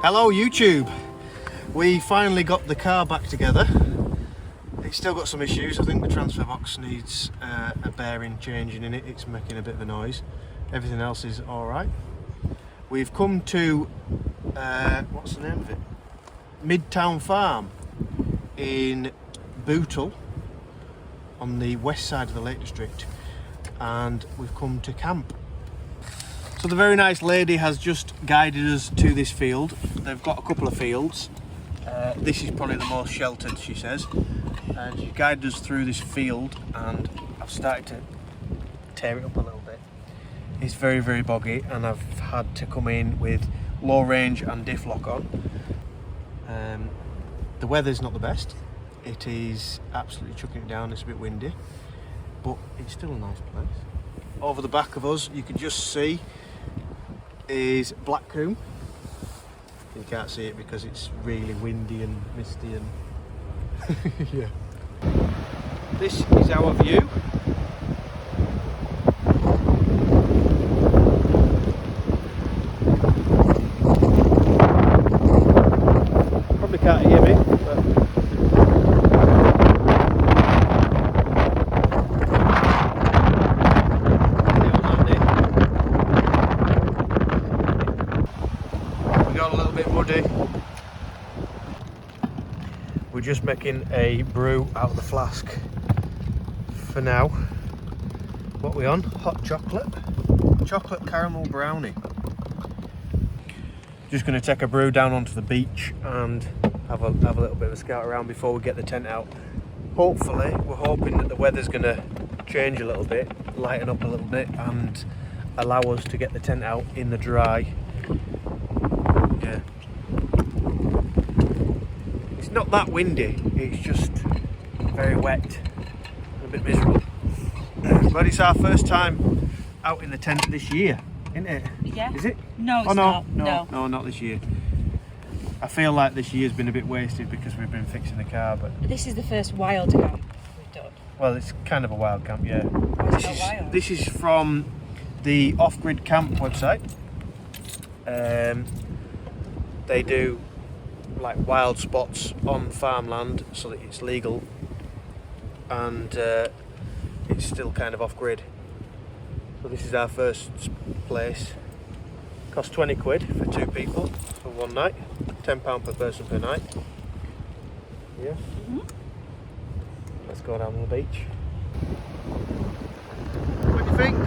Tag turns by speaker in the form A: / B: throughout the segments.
A: Hello YouTube! We finally got the car back together. It's still got some issues. I think the transfer box needs a bearing changing in it. It's making a bit of a noise. Everything else is alright. We've come to, what's the name of it? Midtown Farm in Bootle on the west side of the Lake District, and we've come to camp. So the very nice lady has just guided us to this field. They've got a couple of fields. This is probably the most sheltered, she says. And she guided us through this field, and I've started to tear it up a little bit. It's very, very boggy, and I've had to come in with low range and diff lock on. The weather's not the best. It is absolutely chucking it down. It's a bit windy, but it's still a nice place. Over the back of us, you can just see is Black Coombe. You can't see it because it's really windy and misty and yeah. This is our view. Probably can't hear me, but got a little bit muddy. We're just making a brew out of the flask for now. What are we on? Hot chocolate caramel brownie. Just going to take a brew down onto the beach and have a little bit of a scout around before we get the tent out. Hopefully, we're hoping that the weather's going to change a little bit, lighten up a little bit, and allow us to get the tent out in the dry. Yeah. It's not that windy, it's just very wet and a bit miserable. But it's our first time out in the tent this year, isn't it?
B: Yeah.
A: Is it?
B: No, it's
A: not.
B: No,
A: not this year. I feel like this year's been a bit wasted because we've been fixing the car, but
B: this is the first wild camp we've done.
A: well, it's kind of a wild camp, yeah.
B: It's not wild.
A: This is from the Off-Grid Camp website. They do like wild spots on farmland so that it's legal, and it's still kind of off-grid. So this is our first place. Costs 20 quid for 2 people for one night, £10 per person per night. Yeah.
B: Mm-hmm.
A: Let's go down to the beach. What do you think?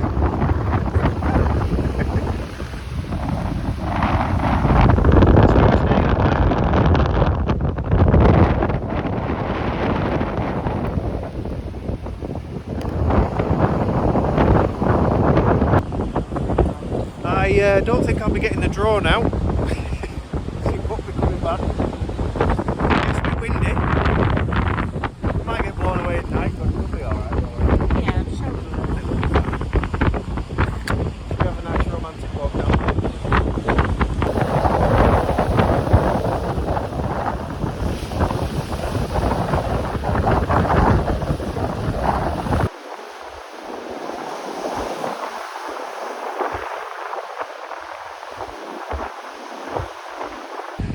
A: I don't think I'll be getting the drone out. It won't be coming back. It's a bit windy. It might get blown away at night, but it'll be alright.
B: Yeah, I'm sure.
A: We have a nice romantic walk down there.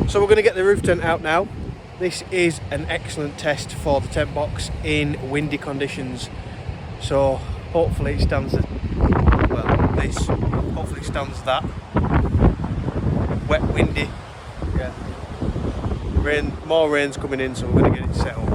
A: So we're going to get the roof tent out now. This is an excellent test for the tent box in windy conditions. So hopefully it stands hopefully it stands that. Wet, windy. Yeah. More rain's coming in, so we're going to get it set up.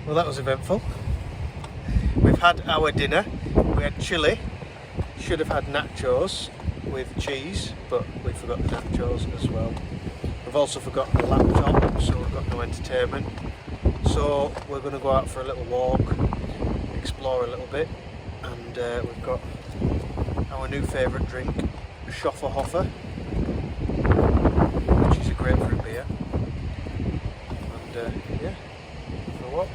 A: Well, that was eventful. We've had our dinner. We had chili. Should have had nachos. with cheese, but we forgot the nachos as well. We've also forgotten the laptop, so we've got no entertainment. So we're going to go out for a little walk, explore a little bit, and we've got our new favourite drink, Schofferhofer, which is a grapefruit beer. And yeah, for what?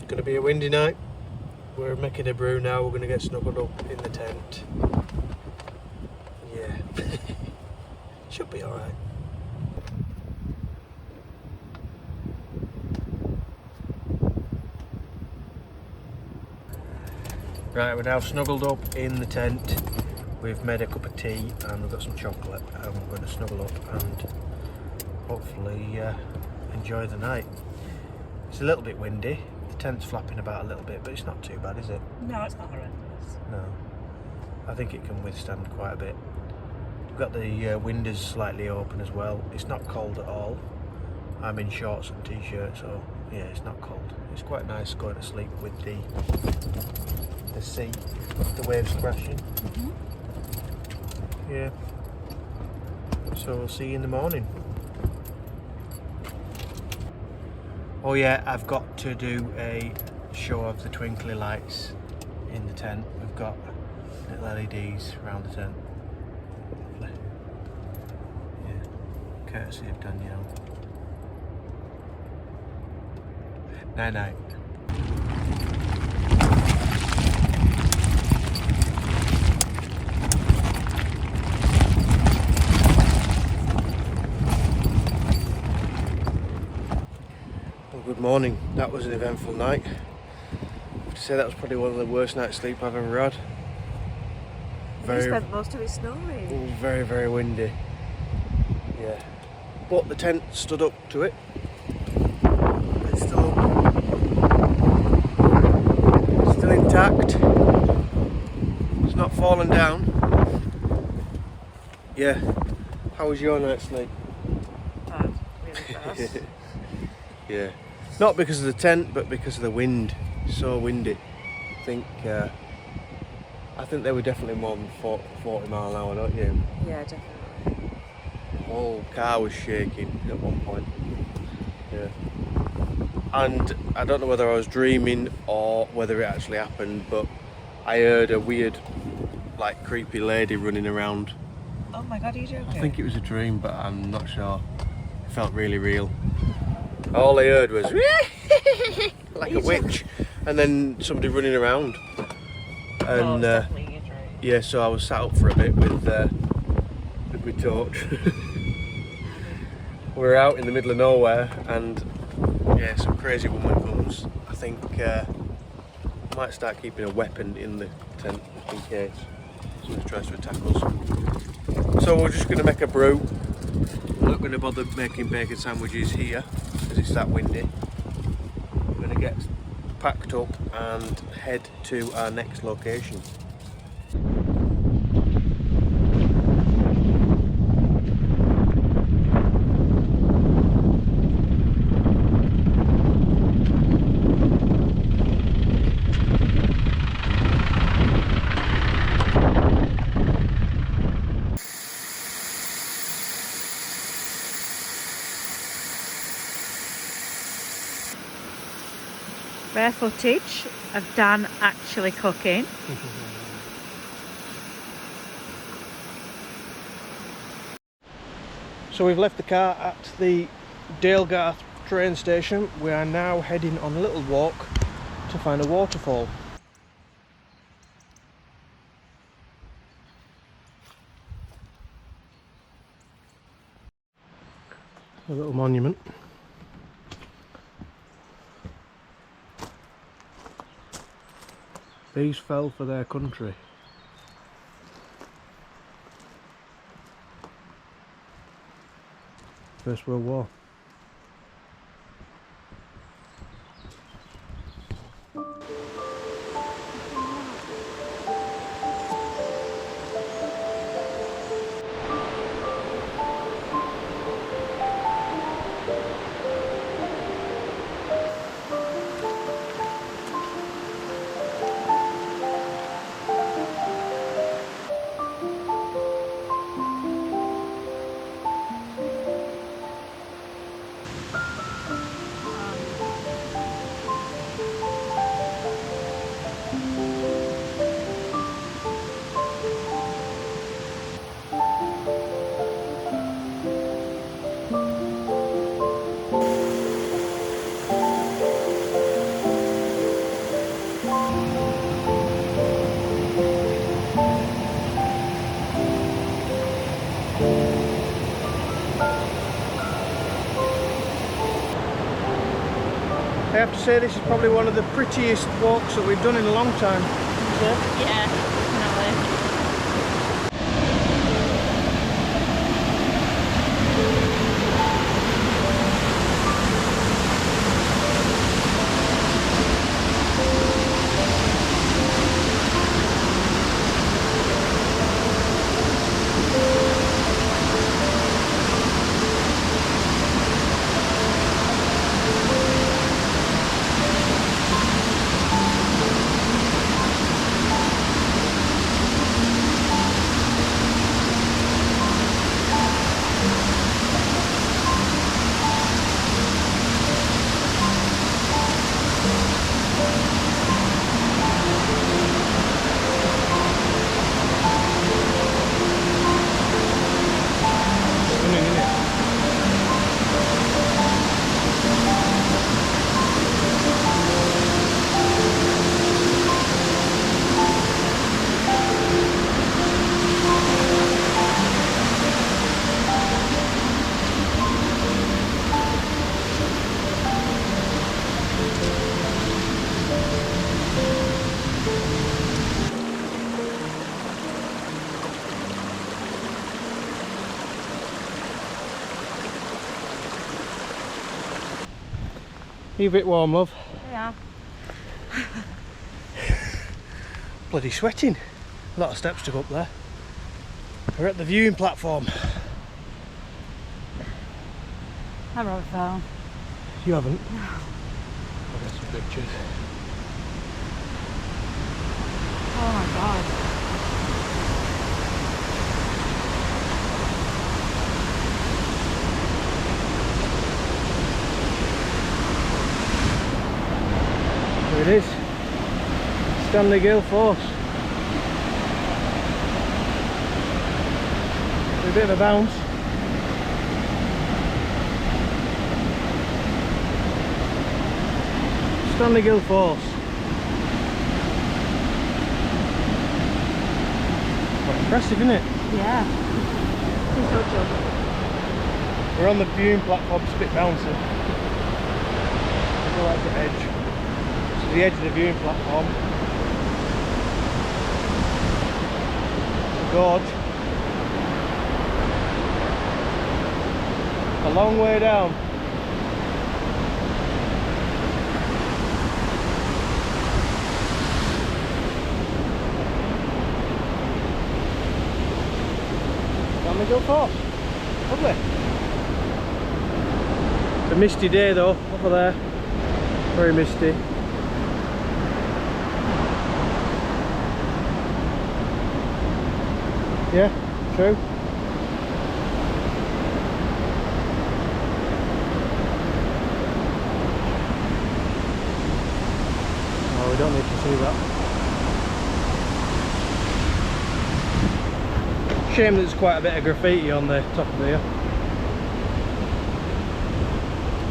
A: Going to be a windy night. We're making a brew now. We're going to get snuggled up in the tent. Yeah, should be all right. Right, we're now snuggled up in the tent. We've made a cup of tea and we've got some chocolate, and we're going to snuggle up and hopefully enjoy the night. It's a little bit windy. The tent's flapping about a little bit, but it's not too bad, is it?
B: No, it's not horrendous.
A: No. I think it can withstand quite a bit. We've got the windows slightly open as well. It's not cold at all. I'm in shorts and t-shirt, so yeah, it's not cold. It's quite nice going to sleep with the sea, the waves crashing. Yeah. So we'll see you in the morning. Oh yeah, I've got to do a show of the twinkly lights in the tent. We've got little LEDs around the tent. Lovely. Yeah, courtesy of Danielle. Night night. Good morning. That was an eventful night. I have to say that was probably one of the worst night's sleep I've ever had.
B: You spent most of it snoring.
A: Very, very windy. Yeah. But the tent stood up to it. It's still intact. It's not fallen down. Yeah. How was your night's sleep?
B: Bad. Really fast.
A: Yeah. Not because of the tent, but because of the wind. So windy. I think they were definitely more than 40 mile an hour, don't you?
B: Yeah, definitely.
A: The whole car was shaking at one point. Yeah. And I don't know whether I was dreaming or whether it actually happened, but I heard a weird, like, creepy lady running around.
B: Oh my god, are you joking?
A: I think it was a dream, but I'm not sure. It felt really real. All I heard was like a witch, and then somebody running around. And
B: definitely a dream.
A: yeah, so I was sat up for a bit with my torch. We're out in the middle of nowhere, and yeah, some crazy woman comes. I think I might start keeping a weapon in the tent just in case somebody tries to attack us. So we're just going to make a brew. I'm not going to bother making bacon sandwiches here because it's that windy. We're going to get packed up and head to our next location.
B: Rare footage of Dan actually cooking.
A: So we've left the car at the Dalegarth train station. We are now heading on a little walk to find a waterfall. A little monument. These fell for their country. First World War. I have to say this is probably one of the prettiest walks that we've done in a long time.
B: Yeah, definitely.
A: You a bit warm, love?
B: Yeah.
A: Bloody sweating. A lot of steps to go up there. We're at the viewing platform.
B: I wrote it down.
A: You haven't? No. I'll get some pictures.
B: Oh my god.
A: There it is. Stanley Gill Force. A bit of a bounce. Stanley Gill Force. Quite impressive, isn't it?
B: Yeah. It's so chill.
A: We're on the viewing platform, it's a bit bouncy. Go at the edge. The edge of the viewing platform. The gorge. A long way down. Down the Gill Force. Lovely. It's a misty day though, over there. Very misty. Yeah, true. Oh, we don't need to see that. Shame there's quite a bit of graffiti on the top of here.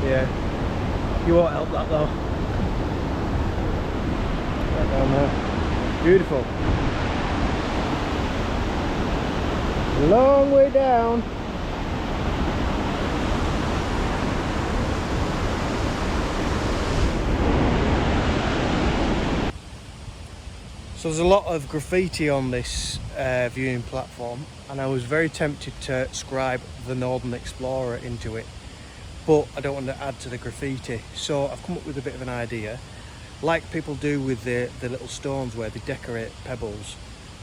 A: Yeah, you won't help that though. Right down there. Beautiful. Long way down. So there's a lot of graffiti on this viewing platform, and I was very tempted to scribe the Northern Explorer into it, but I don't want to add to the graffiti. So I've come up with a bit of an idea, like people do with the little stones where they decorate pebbles.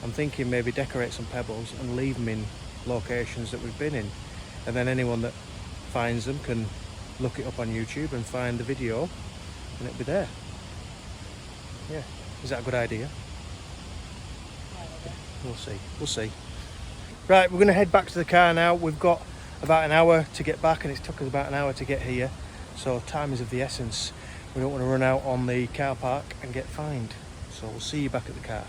A: I'm thinking maybe decorate some pebbles and leave them in locations that we've been in, and then anyone that finds them can look it up on YouTube and find the video, and it'll be there. Yeah, is that a good idea? We'll see. Right, we're going to head back to the car now. We've got about an hour to get back, and it's took us about an hour to get here, so time is of the essence. We don't want to run out on the car park and get fined, so we'll see you back at the car.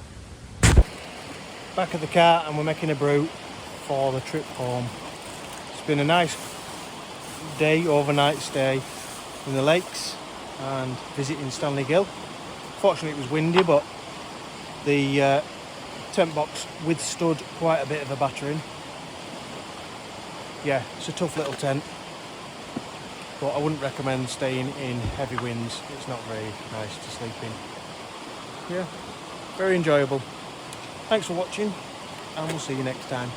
A: Back at the car, and we're making a brew for the trip home. It's been a nice day, overnight stay in the lakes and visiting Stanley Gill. Fortunately it was windy, but the Tentbox withstood quite a bit of a battering. Yeah, it's a tough little tent, but I wouldn't recommend staying in heavy winds. It's not very nice to sleep in. Yeah, very enjoyable. Thanks for watching, and we'll see you next time.